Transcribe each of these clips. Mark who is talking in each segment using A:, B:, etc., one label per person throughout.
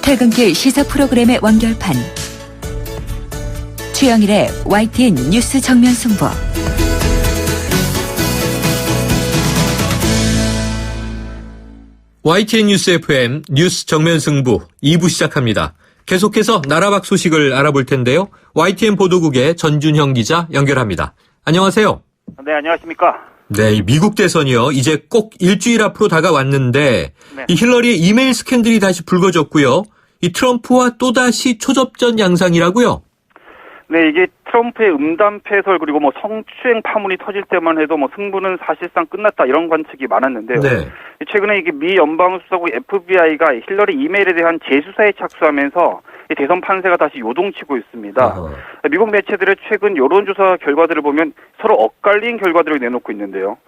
A: 퇴근길 시사 프로그램의 완결판. 최영일의 YTN 뉴스 정면 승부.
B: YTN 뉴스 FM 뉴스 정면 승부 2부 시작합니다. 계속해서 나라 밖 소식을 알아볼 텐데요. YTN 보도국의 전준형 기자 연결합니다. 안녕하세요.
C: 네, 안녕하십니까.
B: 네, 미국 대선이요. 이제 꼭 일주일 앞으로 다가왔는데
C: 네.
B: 이 힐러리의 이메일 스캔들이 다시 불거졌고요. 이 트럼프와 또다시 초접전 양상이라고요.
C: 네, 이게 트럼프의 음담 패설 그리고 성추행 파문이 터질 때만 해도 승부는 사실상 끝났다 이런 관측이 많았는데요.
B: 네.
C: 최근에 이게 미 연방수사국 FBI가 힐러리 이메일에 대한 재수사에 착수하면서 대선 판세가 다시 요동치고 있습니다. 미국 매체들의 최근 여론조사 결과들을 보면 서로 엇갈린 결과들을 내놓고 있는데요.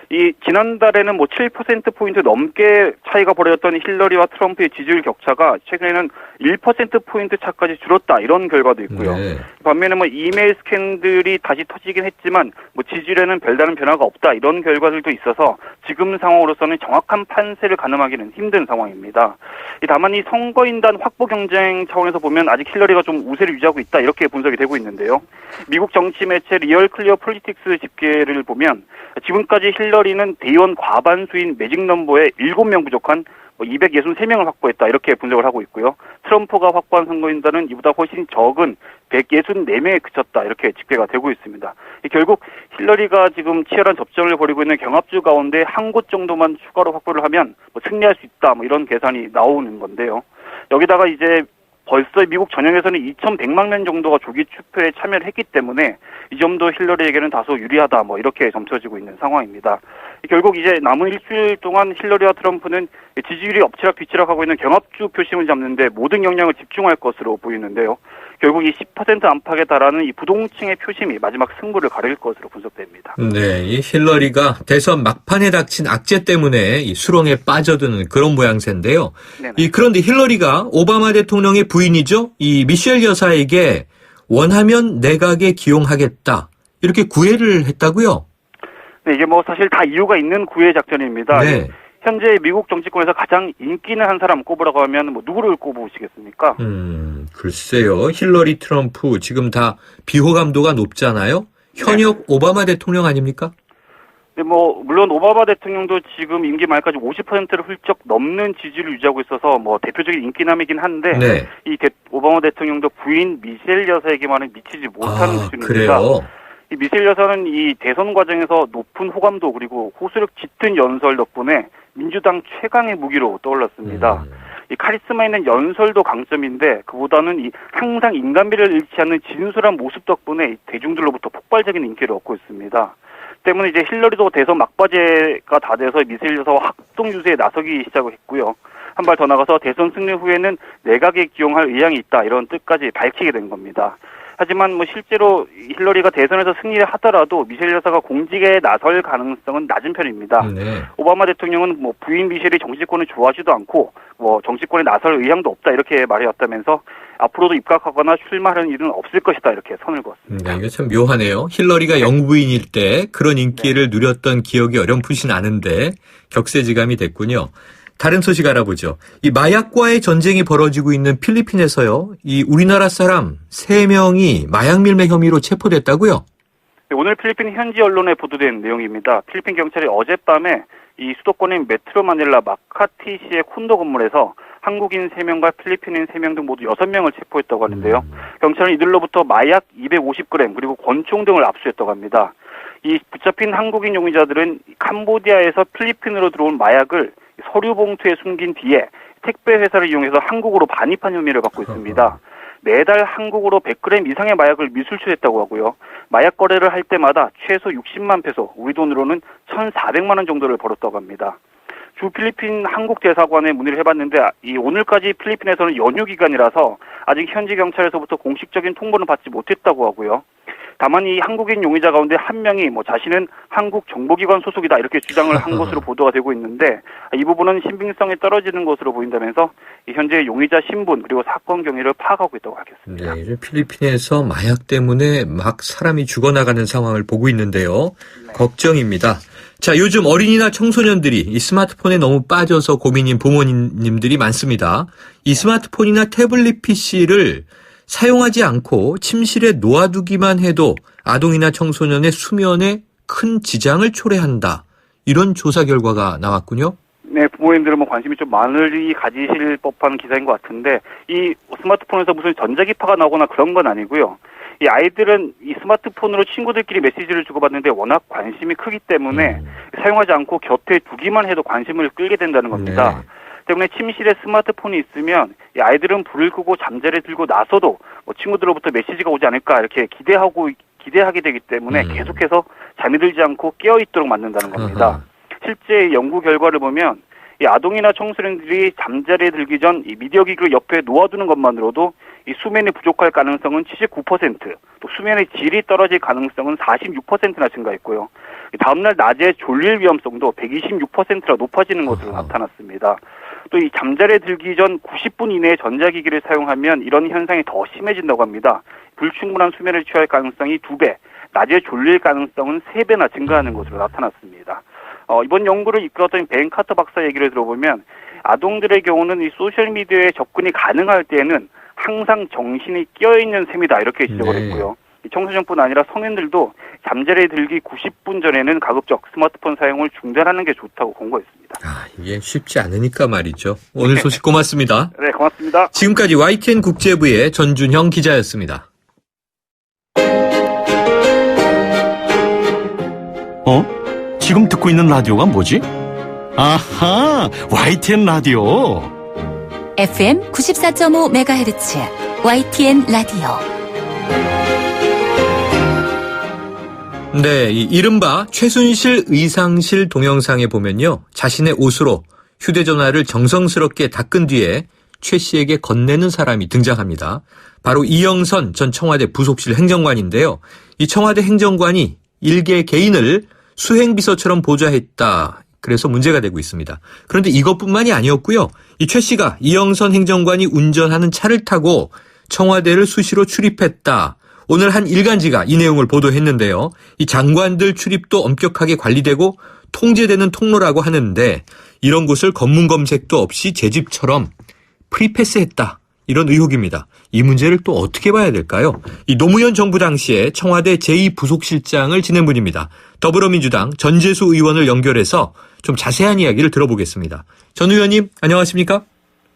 C: 이 지난달에는 7%포인트 넘게 차이가 벌어졌던 힐러리와 트럼프의 지지율 격차가 최근에는 1%포인트 차까지 줄었다 이런 결과도 있고요.
B: 네.
C: 반면에 이메일 스캔들이 다시 터지긴 했지만 지지율에는 별다른 변화가 없다 이런 결과들도 있어서 지금 상황으로서는 정확한 판세를 가늠하기는 힘든 상황입니다. 다만 이 선거인단 확보 경쟁 차원에서 보면 아직 힐러리가 좀 우세를 유지하고 있다 이렇게 분석이 되고 있는데요. 미국 정치 매체 리얼 클리어 폴리틱스 집계를 보면 지금까지 힐러리는 대의원 과반수인 매직 넘버에 7명 부족한 263명을 확보했다 이렇게 분석을 하고 있고요. 트럼프가 확보한 선거인단은 이보다 훨씬 적은 164명에 그쳤다 이렇게 집계가 되고 있습니다. 결국 힐러리가 지금 치열한 접전을 벌이고 있는 경합주 가운데 한 곳 정도만 추가로 확보를 하면 승리할 수 있다 이런 계산이 나오는 건데요. 여기다가 이제 벌써 미국 전역에서는 2,100만 명 정도가 조기 투표에 참여를 했기 때문에 이 점도 힐러리에게는 다소 유리하다 이렇게 점쳐지고 있는 상황입니다. 결국 이제 남은 일주일 동안 힐러리와 트럼프는 지지율이 엎치락뒤치락하고 있는 경합주 표심을 잡는데 모든 역량을 집중할 것으로 보이는데요. 결국 이 10% 안팎에 달하는 이 부동층의 표심이 마지막 승부를 가릴 것으로 분석됩니다.
B: 네, 이 힐러리가 대선 막판에 닥친 악재 때문에 이 수렁에 빠져드는 그런 모양새인데요. 그런데 힐러리가 오바마 대통령의 부인이죠. 이 미셸 여사에게 원하면 내각에 기용하겠다 이렇게 구애를 했다고요?
C: 네, 이게 사실 다 이유가 있는 구애 작전입니다.
B: 네.
C: 현재 미국 정치권에서 가장 인기 있는 한 사람 꼽으라고 하면 누구를 꼽으시겠습니까?
B: 글쎄요. 힐러리, 트럼프 지금 다 비호감도가 높잖아요. 현역 네. 오바마 대통령 아닙니까?
C: 네, 물론 오바마 대통령도 지금 임기 말까지 50%를 훌쩍 넘는 지지를 유지하고 있어서 대표적인 인기남이긴 한데
B: 네.
C: 오바마 대통령도 부인 미셸 여사에게만은 미치지 못하는 수준입니다.
B: 그래요?
C: 이 미셸 여사는 이 대선 과정에서 높은 호감도 그리고 호소력 짙은 연설 덕분에 민주당 최강의 무기로 떠올랐습니다. 이 카리스마 있는 연설도 강점인데 그보다는 항상 인간미를 잃지 않는 진솔한 모습 덕분에 대중들로부터 폭발적인 인기를 얻고 있습니다. 때문에 이제 힐러리도 대선 막바지가 다 돼서 미셸 여사와 합동 유세에 나서기 시작했고요. 한 발 더 나가서 대선 승리 후에는 내각에 기용할 의향이 있다 이런 뜻까지 밝히게 된 겁니다. 하지만 실제로 힐러리가 대선에서 승리를 하더라도 미셸 여사가 공직에 나설 가능성은 낮은 편입니다.
B: 네.
C: 오바마 대통령은 부인 미셸이 정치권을 좋아하지도 않고 정치권에 나설 의향도 없다 이렇게 말해왔다면서 앞으로도 입각하거나 출마하는 일은 없을 것이다 이렇게 선을 그었습니다.
B: 네, 이게 참 묘하네요. 힐러리가 영부인일 때 그런 인기를 누렸던 기억이 어렴풋이 나는데 격세지감이 됐군요. 다른 소식 알아보죠. 이 마약과의 전쟁이 벌어지고 있는 필리핀에서요. 이 우리나라 사람 3명이 마약 밀매 혐의로 체포됐다고요?
C: 네, 오늘 필리핀 현지 언론에 보도된 내용입니다. 필리핀 경찰이 어젯밤에 이 수도권인 메트로 마닐라 마카티시의 콘도 건물에서 한국인 3명과 필리핀인 3명 등 모두 6명을 체포했다고 하는데요. 경찰은 이들로부터 마약 250g 그리고 권총 등을 압수했다고 합니다. 이 붙잡힌 한국인 용의자들은 캄보디아에서 필리핀으로 들어온 마약을 서류 봉투에 숨긴 뒤에 택배 회사를 이용해서 한국으로 반입한 혐의를 받고 있습니다. 매달 한국으로 100g 이상의 마약을 미술출했다고 하고요. 마약 거래를 할 때마다 최소 60만 페소, 우리 돈으로는 1,400만 원 정도를 벌었다고 합니다. 주 필리핀 한국 대사관에 문의를 해봤는데 오늘까지 필리핀에서는 연휴 기간이라서 아직 현지 경찰에서부터 공식적인 통보는 받지 못했다고 하고요. 다만 이 한국인 용의자 가운데 한 명이 자신은 한국 정보기관 소속이다 이렇게 주장을 한 것으로 보도가 되고 있는데 이 부분은 신빙성이 떨어지는 것으로 보인다면서 현재 용의자 신분 그리고 사건 경위를 파악하고 있다고 하겠습니다.
B: 네, 이제 필리핀에서 마약 때문에 막 사람이 죽어나가는 상황을 보고 있는데요. 네. 걱정입니다. 자, 요즘 어린이나 청소년들이 이 스마트폰에 너무 빠져서 고민인 부모님들이 많습니다. 이 스마트폰이나 태블릿 PC를 사용하지 않고 침실에 놓아두기만 해도 아동이나 청소년의 수면에 큰 지장을 초래한다. 이런 조사 결과가 나왔군요.
C: 네, 부모님들은 뭐 관심이 좀 많이 가지실 법한 기사인 것 같은데, 이 스마트폰에서 무슨 전자기파가 나오거나 그런 건 아니고요. 이 아이들은 이 스마트폰으로 친구들끼리 메시지를 주고받는데 워낙 관심이 크기 때문에 사용하지 않고 곁에 두기만 해도 관심을 끌게 된다는 겁니다.
B: 네.
C: 때문에 침실에 스마트폰이 있으면 이 아이들은 불을 끄고 잠자리에 들고 나서도 뭐 친구들로부터 메시지가 오지 않을까 이렇게 기대하게 되기 때문에 계속해서 잠이 들지 않고 깨어 있도록 만든다는 겁니다.
B: 아하.
C: 실제 연구 결과를 보면 이 아동이나 청소년들이 잠자리에 들기 전 이 미디어 기기를 옆에 놓아두는 것만으로도 이 수면이 부족할 가능성은 79%, 또 수면의 질이 떨어질 가능성은 46%나 증가했고요. 다음날 낮에 졸릴 위험성도 126%나 높아지는 것으로 나타났습니다. 또 이 잠자리에 들기 전 90분 이내에 전자기기를 사용하면 이런 현상이 더 심해진다고 합니다. 불충분한 수면을 취할 가능성이 2배, 낮에 졸릴 가능성은 3배나 증가하는 것으로 나타났습니다. 이번 연구를 이끌었던 벤 카터 박사 얘기를 들어보면 아동들의 경우는 이 소셜미디어에 접근이 가능할 때에는 항상 정신이 깨어있는 셈이다 이렇게 지적을 했고요. 청소년뿐 아니라 성인들도 잠자리에 들기 90분 전에는 가급적 스마트폰 사용을 중단하는 게 좋다고 권고했습니다.
B: 아, 이게 쉽지 않으니까 말이죠. 오늘 소식 고맙습니다.
C: 네, 고맙습니다.
B: 지금까지 YTN 국제부의 전준형 기자였습니다.
D: 지금 듣고 있는 라디오가 뭐지? 아하, YTN 라디오.
A: FM 94.5MHz YTN 라디오.
B: 네, 이 이른바 최순실 의상실 동영상에 보면요. 자신의 옷으로 휴대전화를 정성스럽게 닦은 뒤에 최 씨에게 건네는 사람이 등장합니다. 바로 이영선 전 청와대 부속실 행정관인데요. 이 청와대 행정관이 일개 개인을 수행비서처럼 보좌했다. 그래서 문제가 되고 있습니다. 그런데 이것뿐만이 아니었고요. 이 최 씨가 이영선 행정관이 운전하는 차를 타고 청와대를 수시로 출입했다. 오늘 한 일간지가 이 내용을 보도했는데요. 이 장관들 출입도 엄격하게 관리되고 통제되는 통로라고 하는데 이런 곳을 검문 검색도 없이 제 집처럼 프리패스했다. 이런 의혹입니다. 이 문제를 또 어떻게 봐야 될까요? 이 노무현 정부 당시에 청와대 제2부속실장을 지낸 분입니다. 더불어민주당 전재수 의원을 연결해서 좀 자세한 이야기를 들어보겠습니다. 전 의원님 안녕하십니까?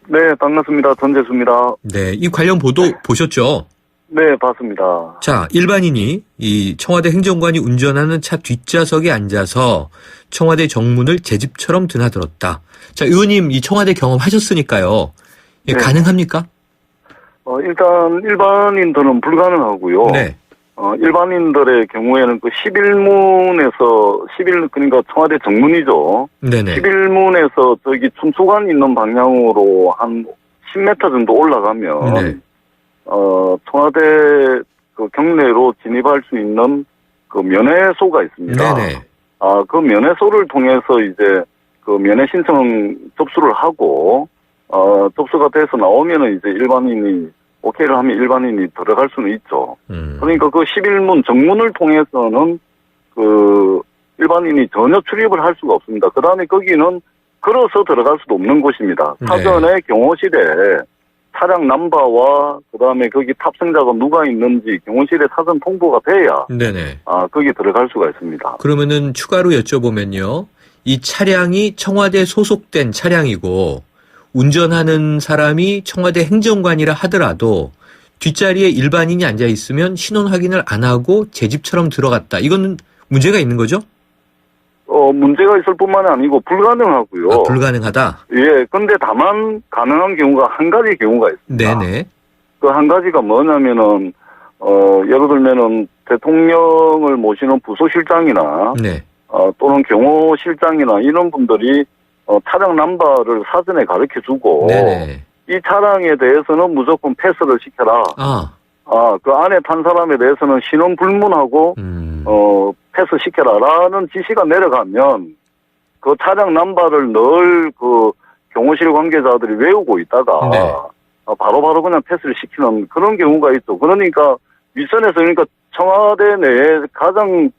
E: 네, 반갑습니다. 전재수입니다.
B: 네, 이 관련 보도 보셨죠?
E: 네, 봤습니다.
B: 자, 일반인이 이 청와대 행정관이 운전하는 차 뒷좌석에 앉아서 청와대 정문을 제 집처럼 드나들었다. 자, 의원님 이 청와대 경험하셨으니까요. 예,
E: 네.
B: 가능합니까?
E: 일단 일반인들은 불가능하고요.
B: 네.
E: 일반인들의 경우에는 그 11문에서 그러니까 청와대 정문이죠.
B: 네네.
E: 11문에서 저기 춘수관 있는 방향으로 한 10m 정도 올라가면
B: 네.
E: 청와대 그 경내로 진입할 수 있는 그 면회소가 있습니다.
B: 네네.
E: 그 면회소를 통해서 이제 그 면회 신청 접수를 하고 접수가 돼서 나오면은 이제 일반인이 오케이를 하면 일반인이 들어갈 수는 있죠. 그러니까 그 11문 정문을 통해서는 그 일반인이 전혀 출입을 할 수가 없습니다. 그 다음에 거기는 걸어서 들어갈 수도 없는 곳입니다. 사전에 경호실에 차량 넘버와 그 다음에 거기 탑승자가 누가 있는지 경호실에 사전 통보가 돼야
B: 네네.
E: 거기 들어갈 수가 있습니다.
B: 그러면은 추가로 여쭤보면요. 이 차량이 청와대 소속된 차량이고 운전하는 사람이 청와대 행정관이라 하더라도 뒷자리에 일반인이 앉아 있으면 신원 확인을 안 하고 제 집처럼 들어갔다. 이건 문제가 있는 거죠?
E: 문제가 있을 뿐만 아니고 불가능하고요.
B: 불가능하다?
E: 예, 근데 다만 가능한 경우가 한 가지 경우가 있습니다.
B: 네네.
E: 그 한 가지가 뭐냐면은, 예를 들면은 대통령을 모시는 부소실장이나,
B: 네.
E: 또는 경호실장이나 이런 분들이 차량 넘버를 사전에 가르쳐 주고,
B: 네네.
E: 이 차량에 대해서는 무조건 패스를 시켜라. 그 안에 탄 사람에 대해서는 신원 불문하고, 패스 시켜라라는 지시가 내려가면, 그 차량 넘버를 늘 그 경호실 관계자들이 외우고 있다가,
B: 네.
E: 바로바로 그냥 패스를 시키는 그런 경우가 있죠. 그러니까 윗선에서 그러니까 청와대 내에 가장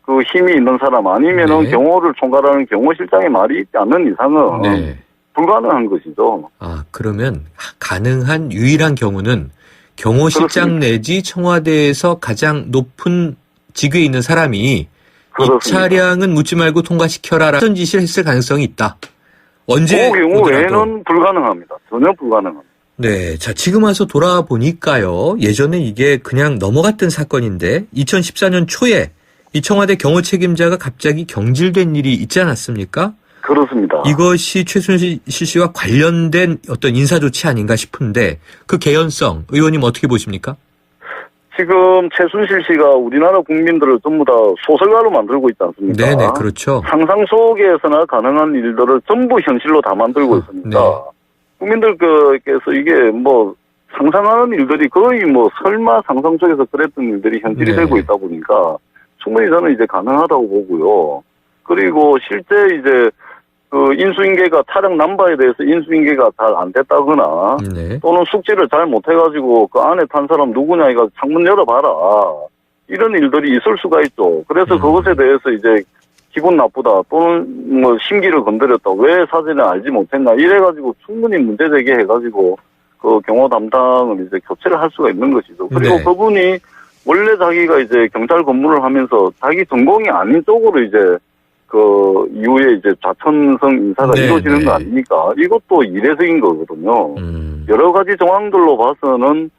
E: 그 힘이 있는 사람 아니면은
B: 네.
E: 경호를 총괄하는 경호실장의 말이 있지 않는 이상은
B: 네.
E: 불가능한 것이죠.
B: 아, 그러면 가능한 유일한 경우는 경호실장
E: 그렇습니다.
B: 내지 청와대에서 가장 높은 직위에 있는 사람이
E: 그렇습니다.
B: 이 차량은 묻지 말고 통과시켜라 라는 지시를 했을 가능성이 있다. 언제
E: 그 경우
B: 오더라도.
E: 외에는 불가능합니다. 전혀 불가능합니다.
B: 네. 자, 지금 와서 돌아보니까요. 예전에 이게 그냥 넘어갔던 사건인데 2014년 초에 이 청와대 경호 책임자가 갑자기 경질된 일이 있지 않았습니까?
E: 그렇습니다.
B: 이것이 최순실 씨와 관련된 어떤 인사 조치 아닌가 싶은데 그 개연성 의원님 어떻게 보십니까?
E: 지금 최순실 씨가 우리나라 국민들을 전부 다 소설가로 만들고 있지 않습니까?
B: 네네, 그렇죠.
E: 상상 속에서나 가능한 일들을 전부 현실로 다 만들고 있습니다.
B: 네.
E: 국민들께서 이게 뭐 상상하는 일들이 거의 뭐 설마 상상 속에서 그랬던 일들이 현실이
B: 네.
E: 되고 있다 보니까 충분히 저는 이제 가능하다고 보고요. 그리고 실제 이제 그 인수인계가 차량 넘버에 대해서 인수인계가 잘 안 됐다거나
B: 네.
E: 또는 숙지를 잘 못해가지고 그 안에 탄 사람 누구냐 이거 창문 열어봐라 이런 일들이 있을 수가 있죠. 그래서 그것에 대해서 이제 기분 나쁘다 또는 뭐 심기를 건드렸다 왜 사진을 알지 못했나 이래가지고 충분히 문제 제기해가지고 그 경호 담당을 이제 교체를 할 수가 있는 것이죠. 그리고
B: 네.
E: 그분이 원래 자기가 이제 경찰 근무를 하면서 자기 전공이 아닌 쪽으로 이제 그 이후에 이제 좌천성 인사가
B: 네,
E: 이루어지는
B: 네.
E: 거 아닙니까? 이것도 이례적인 거거든요. 여러 가지 정황들로 봐서는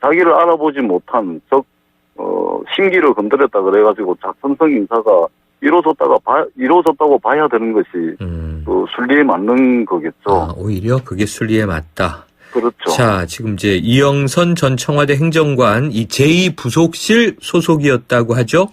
E: 자기를 알아보지 못한 심기를 건드렸다 그래가지고 좌천성 인사가 이루어졌다고 봐야 되는 것이 그 순리에 맞는 거겠죠.
B: 아, 오히려 그게 순리에 맞다.
E: 그렇죠.
B: 자, 지금 이제 이영선 전 청와대 행정관 이 제2부속실 소속이었다고 하죠.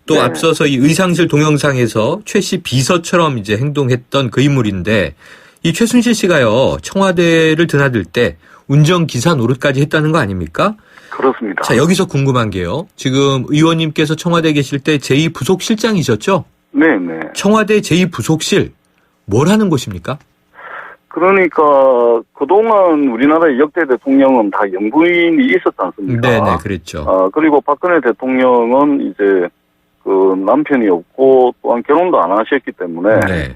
B: 또
E: 네.
B: 앞서서 이 의상실 동영상에서 최 씨 비서처럼 이제 행동했던 그 인물인데 이 최순실 씨가요 청와대를 드나들 때 운전기사 노릇까지 했다는 거 아닙니까?
E: 그렇습니다.
B: 자, 여기서 궁금한 게요. 지금 의원님께서 청와대에 계실 때 제2부속실장이셨죠?
E: 네네.
B: 청와대 제2부속실 뭘 하는 곳입니까?
E: 그러니까 그동안 우리나라의 역대 대통령은 다 영부인이 있었지 않습니까?
B: 네네, 그랬죠.
E: 그리고 박근혜 대통령은 이제 그 남편이 없고 또한 결혼도 안 하셨기 때문에
B: 네.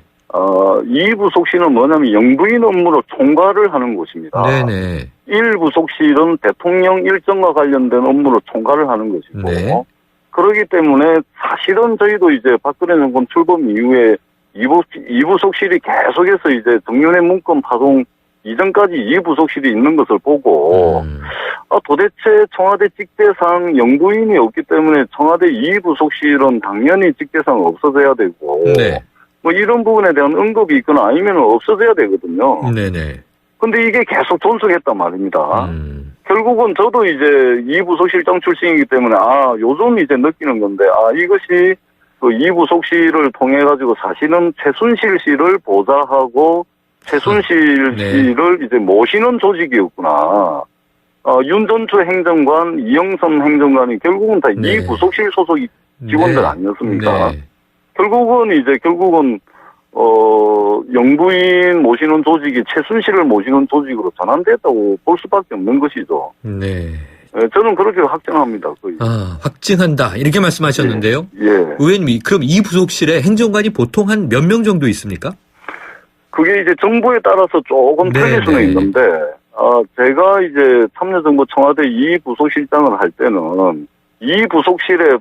E: 이 부속실은 뭐냐면 영부인 업무를 총괄을 하는 곳입니다.
B: 네네.
E: 1부속실은 대통령 일정과 관련된 업무를 총괄을 하는 것이고
B: 네.
E: 그렇기 때문에 사실은 저희도 이제 박근혜 정권 출범 이후에 2부속실이 계속해서 이제 정윤회 문건 파동 이전까지 2부속실이 있는 것을 보고 도대체 청와대 직대상 영부인이 없기 때문에 청와대 2부속실은 당연히 직대상 없어져야 되고
B: 네.
E: 뭐 이런 부분에 대한 언급이 있거나 아니면 없어져야 되거든요.
B: 네네.
E: 근데 이게 계속 존속했단 말입니다. 결국은 저도 이제 2부속실장 출신이기 때문에 요즘 이제 느끼는 건데 이것이 그 2부속실을 통해 가지고 사실은 최순실 씨를 보좌하고 최순실
B: 네.
E: 씨를 이제 모시는 조직이었구나. 윤 전추 행정관, 이영선 행정관이 결국은 다
B: 네.
E: 2부속실 소속 직원들
B: 네.
E: 아니었습니까?
B: 네.
E: 결국은 영부인 모시는 조직이 최순실을 모시는 조직으로 전환됐다고 볼 수밖에 없는 것이죠.
B: 네.
E: 저는 그렇게 확정합니다. 거의.
B: 확증한다. 이렇게 말씀하셨는데요.
E: 예.
B: 의원님, 그럼 이 부속실에 행정관이 보통 한 몇 명 정도 있습니까?
E: 그게 이제 정부에 따라서 조금
B: 네,
E: 틀릴 수는
B: 네.
E: 있는데, 제가 이제 참여정부 청와대 2부속실장을 할 때는, 이 부속실에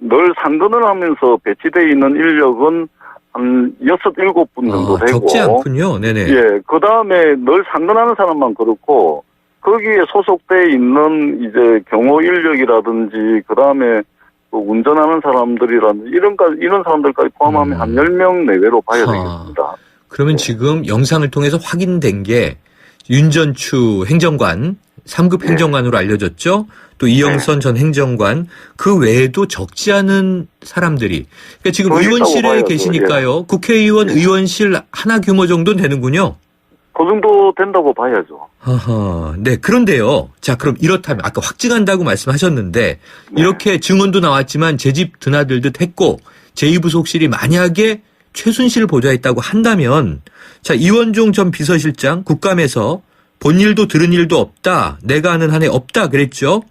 E: 늘 상근을 하면서 배치되어 있는 인력은 한 6, 7분 정도 되고.
B: 적지 않군요. 네네.
E: 예, 그 다음에 늘 상근하는 사람만 그렇고, 거기에 소속돼 있는 이제 경호 인력이라든지, 그 다음에 운전하는 사람들이라든지, 이런 사람들까지 포함하면 한 10명 내외로 봐야 되겠습니다.
B: 그러면 지금 영상을 통해서 확인된 게 윤전추 행정관, 3급 행정관으로 알려졌죠? 또 이영선 전 행정관, 그 외에도 적지 않은 사람들이. 그러니까 지금 의원실에
E: 봐야죠.
B: 계시니까요. 국회의원 의원실 하나 규모 정도는 되는군요.
E: 그 정도 된다고 봐야죠.
B: 네. 그런데요. 자, 그럼 이렇다면 아까 확증한다고 말씀하셨는데 이렇게 증언도 나왔지만 제 집 드나들듯 했고 제2부속실이 만약에 최순실을 보좌했다고 한다면 자, 이원종 전 비서실장 국감에서 본 일도 들은 일도 없다. 내가 아는 한에 없다 그랬죠.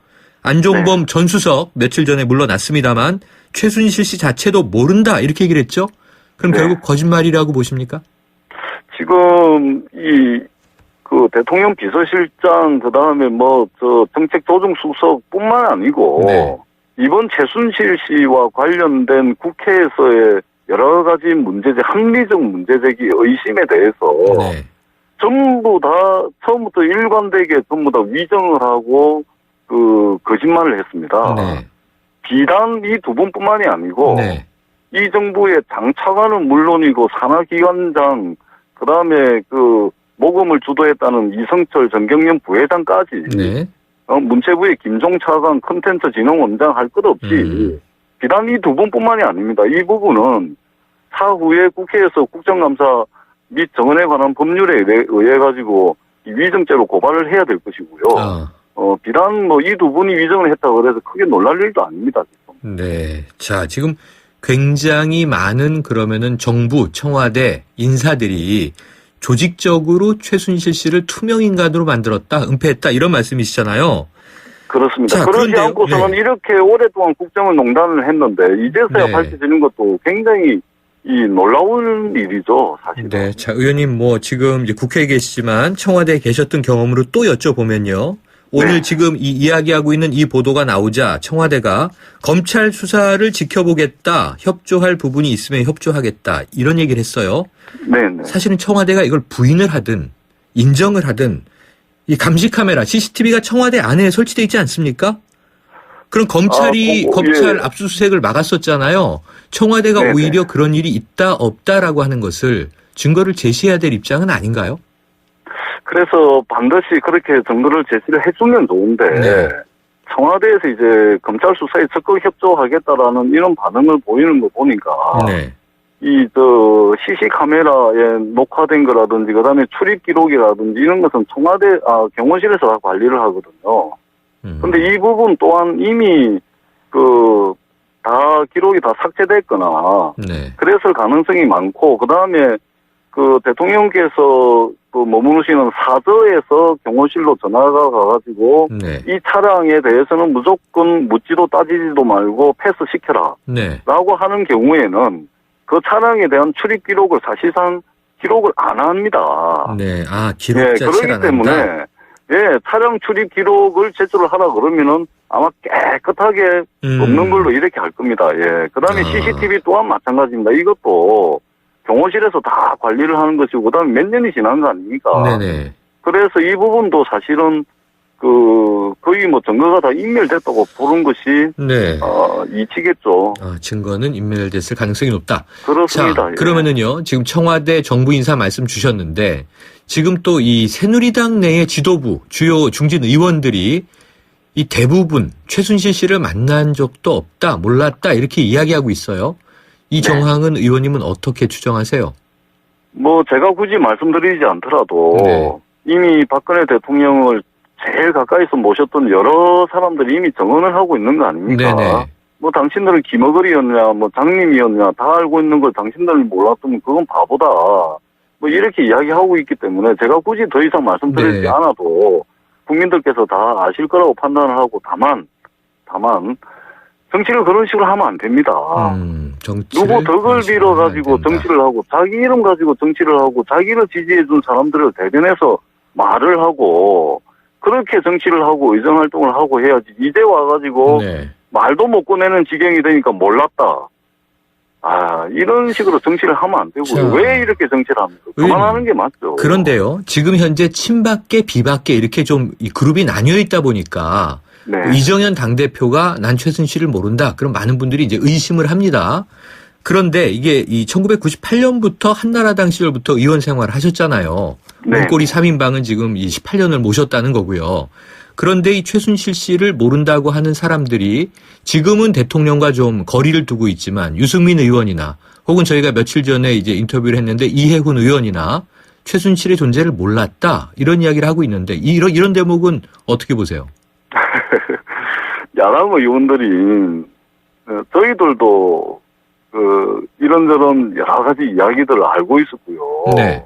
B: 안종범 전 수석 며칠 전에 물러났습니다만 최순실 씨 자체도 모른다 이렇게 얘기를 했죠. 그럼
E: 네.
B: 결국 거짓말이라고 보십니까?
E: 지금 그 대통령 비서실장 그다음에 정책조정수석뿐만 아니고
B: 네.
E: 이번 최순실 씨와 관련된 국회에서의 여러 가지 문제제기, 합리적 문제제기 의심에 대해서
B: 네.
E: 전부 다 처음부터 일관되게 전부 다 위정을 하고 거짓말을 했습니다.
B: 네.
E: 비단 이 두 분뿐만이 아니고
B: 네.
E: 이 정부의 장차관은 물론이고 산하기관장 그다음에 모금을 주도했다는 이성철 정경련 부회장까지
B: 네.
E: 문체부의 김종 차관 컨텐츠 진흥원장 할 것 없이 비단 이 두 분뿐만이 아닙니다. 이 부분은 차후에 국회에서 국정감사 및 정언에 관한 법률에 의해 가지고 위정죄로 고발을 해야 될 것이고요. 비단 이 두 분이 위정을 했다고 해서 크게 놀랄 일도 아닙니다. 지금.
B: 네. 자, 지금 굉장히 많은 그러면은 정부, 청와대 인사들이 조직적으로 최순실 씨를 투명인간으로 만들었다, 은폐했다 이런 말씀이시잖아요.
E: 그렇습니다.
B: 자,
E: 그러지
B: 그런데요.
E: 않고서는
B: 네.
E: 이렇게 오랫동안 국정을 농단을 했는데 이제서야
B: 네.
E: 밝혀지는 것도 굉장히 놀라운 일이죠, 사실.
B: 네. 자, 의원님 지금 이제 국회에 계시지만 청와대에 계셨던 경험으로 또 여쭤보면요. 오늘
E: 네.
B: 지금 이 이야기하고 있는 이 보도가 나오자 청와대가 검찰 수사를 지켜보겠다, 협조할 부분이 있으면 협조하겠다 이런 얘기를 했어요.
E: 네네.
B: 사실은 청와대가 이걸 부인을 하든 인정을 하든 이 감시 카메라 CCTV가 청와대 안에 설치되어 있지 않습니까? 그럼 검찰이 검찰
E: 예.
B: 압수수색을 막았었잖아요. 청와대가
E: 네네.
B: 오히려 그런 일이 있다 없다라고 하는 것을 증거를 제시해야 될 입장은 아닌가요?
E: 그래서 반드시 그렇게 증거를 제시를 해주면 좋은데
B: 네.
E: 청와대에서 이제 검찰 수사에 적극 협조하겠다라는 이런 반응을 보이는 거 보니까
B: 네.
E: CC 카메라에 녹화된 거라든지 그다음에 출입 기록이라든지 이런 것은 경호실에서 다 관리를 하거든요. 근데 이 부분 또한 이미 다 기록이 다 삭제됐거나
B: 네.
E: 그랬을 가능성이 많고 그다음에 대통령께서 머무르시는 사저에서 경호실로 전화가 가가지고
B: 네.
E: 이 차량에 대해서는 무조건 묻지도 따지지도 말고 패스시켜라
B: 네.
E: 라고 하는 경우에는 그 차량에 대한 출입 기록을 사실상 기록을 안 합니다.
B: 네. 기록 자체를
E: 그렇기
B: 안
E: 때문에
B: 한다.
E: 차량 출입 기록을 제출을 하라 그러면은 아마 깨끗하게 없는 걸로 이렇게 할 겁니다. 그다음에 CCTV 또한 마찬가지입니다. 이것도 경호실에서 다 관리를 하는 것이고 그다음에 몇 년이 지난 거 아닙니까?
B: 네네.
E: 그래서 이 부분도 사실은 거의 증거가 다 인멸됐다고 보는 것이
B: 네.
E: 이치겠죠.
B: 증거는 인멸됐을 가능성이 높다.
E: 그렇습니다.
B: 자, 그러면은요. 지금 청와대 정부 인사 말씀 주셨는데 지금 또 이 새누리당 내의 지도부 주요 중진 의원들이 이 대부분 최순실 씨를 만난 적도 없다, 몰랐다 이렇게 이야기하고 있어요. 이 정황은 의원님은 어떻게 추정하세요?
E: 제가 굳이 말씀드리지 않더라도
B: 네.
E: 이미 박근혜 대통령을 제일 가까이서 모셨던 여러 사람들이 이미 정언을 하고 있는 거 아닙니까?
B: 네네.
E: 당신들은 김어걸이었냐, 장님이었냐, 다 알고 있는 걸 당신들은 몰랐으면 그건 바보다. 이렇게 이야기하고 있기 때문에 제가 굳이 더 이상 말씀드리지
B: 네.
E: 않아도 국민들께서 다 아실 거라고 판단을 하고 다만 정치를 그런 식으로 하면 안 됩니다. 누구 덕을 빌어가지고 정치를 하고 자기 이름 가지고 정치를 하고 자기를 지지해준 사람들을 대변해서 말을 하고 그렇게 정치를 하고 의정활동을 하고 해야지 이제 와가지고
B: 네.
E: 말도 못 꺼내는 지경이 되니까 몰랐다. 이런 식으로 정치를 하면 안 되고요. 왜 이렇게 정치를 합니까? 그만하는 게 맞죠.
B: 그런데요. 지금 현재 친박계 비박계 이렇게 좀 이 그룹이 나뉘어 있다 보니까
E: 네.
B: 이정현 당대표가 난 최순실을 모른다. 그럼 많은 분들이 이제 의심을 합니다. 그런데 이게 이 1998년부터 한나라당 시절부터 의원 생활을 하셨잖아요.
E: 네.
B: 문고리 3인방은 지금 이 18년을 모셨다는 거고요. 그런데 이 최순실 씨를 모른다고 하는 사람들이 지금은 대통령과 좀 거리를 두고 있지만 유승민 의원이나 혹은 저희가 며칠 전에 이제 인터뷰를 했는데 이해훈 의원이나 최순실의 존재를 몰랐다. 이런 이야기를 하고 있는데 이런 대목은 어떻게 보세요?
E: 야당 의원들이 저희들도 이런저런 여러 가지 이야기들을 알고 있었고요.
B: 네.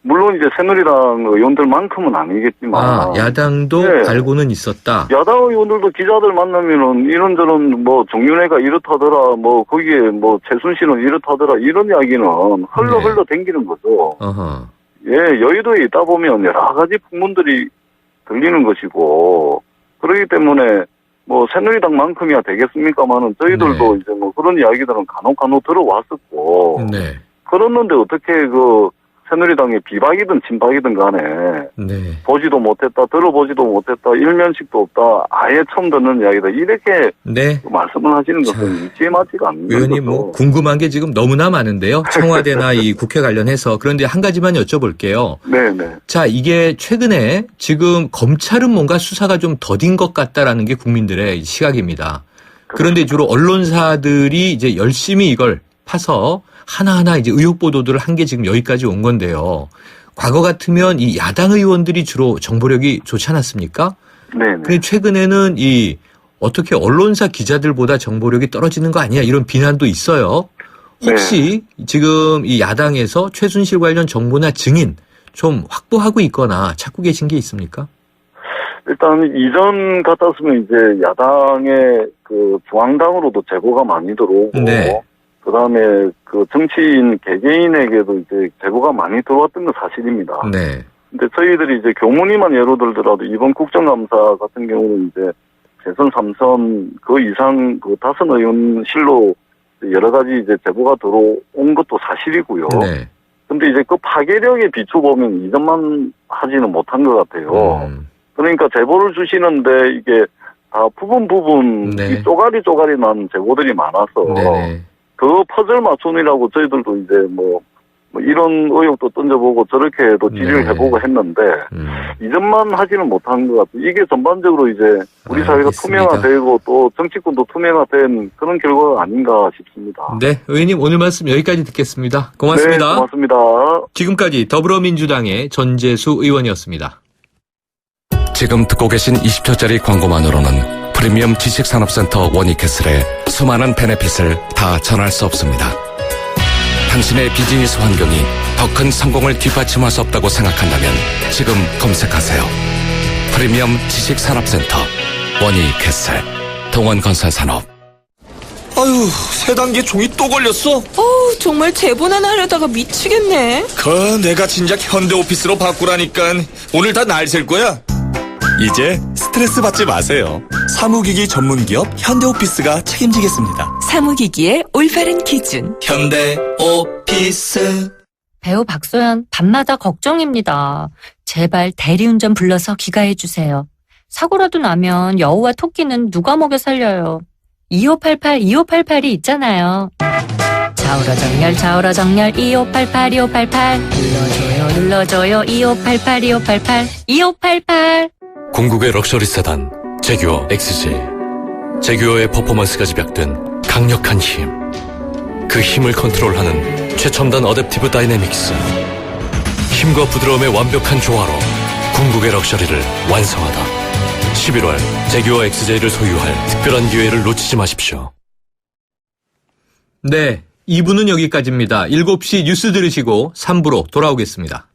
E: 물론 이제 새누리당 의원들만큼은 아니겠지만.
B: 야당도
E: 네.
B: 알고는 있었다.
E: 야당 의원들도 기자들 만나면은 이런저런 뭐 정윤회가 이렇다더라, 뭐 거기에 뭐 최순실은 이렇다더라, 이런 이야기는 흘러 댕기는 거죠.
B: 어허.
E: 예, 여의도에 있다 보면 여러 가지 풍문들이 들리는 것이고, 그렇기 때문에 뭐 새누리당만큼이야 되겠습니까만은 저희들도
B: 네.
E: 이제 뭐 그런 이야기들은 간혹 들어왔었고,
B: 네.
E: 그랬는데 어떻게 새누리당의 비박이든 친박이든 간에
B: 네.
E: 보지도 못했다, 들어보지도 못했다, 일면식도 없다, 아예 처음 듣는 이야기다, 이렇게
B: 네.
E: 말씀을 하시는 것은 일치에 맞지가 않는 거죠.
B: 의원님 뭐 궁금한 게 지금 너무나 많은데요. 청와대나 이 국회 관련해서. 그런데 한 가지만 여쭤볼게요.
E: 네네.
B: 자, 이게 최근에 지금 검찰은 뭔가 수사가 좀 더딘 것 같다라는 게 국민들의 시각입니다. 그런데 주로 언론사들이 이제 열심히 이걸 파서 하나하나 이제 의혹 보도들을 한 게 지금 여기까지 온 건데요. 과거 같으면 이 야당 의원들이 주로 정보력이 좋지 않았습니까?
E: 네네.
B: 근데 최근에는 이 어떻게 언론사 기자들보다 정보력이 떨어지는 거 아니야? 이런 비난도 있어요. 혹시 지금 이 야당에서 최순실 관련 정보나 증인 좀 확보하고 있거나 찾고 계신 게 있습니까?
E: 일단 이전 같았으면 이제 야당의 중앙당으로도 제보가 많이 들어오고,
B: 네.
E: 그다음에 정치인 개개인에게도 이제 제보가 많이 들어왔던 건 사실입니다.
B: 네.
E: 근데 저희들이 이제 교문위만 예로 들더라도 이번 국정감사 같은 경우는 이제 재선 3선 그 이상 다선 의원실로 여러 가지 이제 제보가 들어온 것도 사실이고요.
B: 네.
E: 근데 이제 그 파괴력에 비춰보면 이전만 하지는 못한 것 같아요. 그러니까 제보를 주시는데 이게 다 부분
B: 네.
E: 이 쪼가리 난 제보들이 많아서
B: 네.
E: 그 퍼즐 맞춤이라고 저희들도 이제 뭐 이런 의혹도 던져보고 저렇게도 질의를
B: 네.
E: 해보고 했는데 이전만 하지는 못한 것 같아요. 이게 전반적으로 이제 우리 사회가
B: 알겠습니다.
E: 투명화되고 또 정치권도 투명화된 그런 결과가 아닌가 싶습니다.
B: 네. 의원님 오늘 말씀 여기까지 듣겠습니다. 고맙습니다.
E: 네, 고맙습니다.
B: 지금까지 더불어민주당의 전재수 의원이었습니다.
F: 지금 듣고 계신 20초짜리 광고만으로는 프리미엄 지식산업센터 워니캐슬의 수많은 베네핏을 다 전할 수 없습니다. 당신의 비즈니스 환경이 더 큰 성공을 뒷받침할 수 없다고 생각한다면 지금 검색하세요. 프리미엄 지식산업센터 워니캐슬 동원건설산업.
G: 아유, 세 단계 종이 또 걸렸어?
H: 정말 제보나 하려다가 미치겠네.
G: 내가 진작 현대오피스로 바꾸라니까. 오늘 다 날 셀 거야. 이제 스트레스 받지 마세요. 사무기기 전문기업 현대오피스가 책임지겠습니다.
H: 사무기기의 올바른 기준.
G: 현대오피스.
I: 배우 박소연, 밤마다 걱정입니다. 제발 대리운전 불러서 귀가해주세요. 사고라도 나면 여우와 토끼는 누가 먹여 살려요. 2588 있잖아요. 좌우로 정렬 2588 눌러줘요 2588
F: 궁극의 럭셔리 세단 제규어 XJ. 제규어의 퍼포먼스가 집약된 강력한 힘. 그 힘을 컨트롤하는 최첨단 어댑티브 다이내믹스. 힘과 부드러움의 완벽한 조화로 궁극의 럭셔리를 완성하다. 11월 제규어 XJ를 소유할 특별한 기회를 놓치지 마십시오.
B: 네. 2부는 여기까지입니다. 7시 뉴스 들으시고 3부로 돌아오겠습니다.